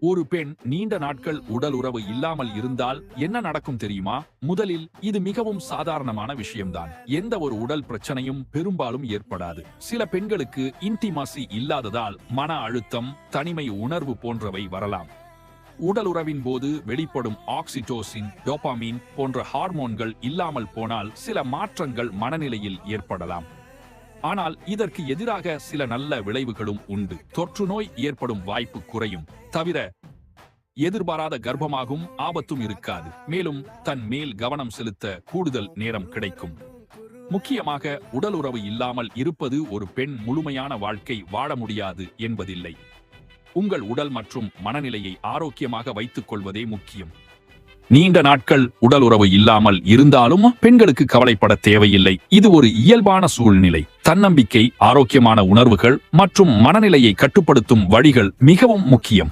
ஒரு பெண் நீண்ட நாட்கள் உடல் உறவு இல்லாமல் இருந்தால் என்ன நடக்கும் தெரியுமா? முதலில் இது மிகவும் சாதாரணமான விஷயம்தான். எந்த ஒரு உடல் பிரச்சனையும் பெரும்பாலும் ஏற்படாது. சில பெண்களுக்கு இன்டிமசி இல்லாததால் மன அழுத்தம், தனிமை உணர்வு போன்றவை வரலாம். உடல் உறவின் போது வெளிப்படும் ஆக்சிடோசின், டோபாமின் போன்ற ஹார்மோன்கள் இல்லாமல் போனால் சில மாற்றங்கள் மனநிலையில் ஏற்படலாம். ஆனால் இதற்கு எதிராக சில நல்ல விளைவுகளும் உண்டு. தொற்று நோய் ஏற்படும் வாய்ப்பு குறையும். தவிர எதிர்பாராத கர்ப்பமாகும் ஆபத்தும் இருக்காது. மேலும் தன் மேல் கவனம் செலுத்த கூடுதல் நேரம் கிடைக்கும். முக்கியமாக உடல் உறவு இல்லாமல் இருப்பது ஒரு பெண் முழுமையான வாழ்க்கை வாழ முடியாது என்பதில்லை. உங்கள் உடல் மற்றும் மனநிலையை ஆரோக்கியமாக வைத்துக் கொள்வதே முக்கியம். நீண்ட நாட்கள் உடல் உறவு இல்லாமல் இருந்தாலும் பெண்களுக்கு கவலைப்பட தேவையில்லை. இது ஒரு இயல்பான சூழ்நிலை. தன்னம்பிக்கை, ஆரோக்கியமான உணர்வுகள் மற்றும் மனநிலையை கட்டுப்படுத்தும் வழிகள் மிகவும் முக்கியம்.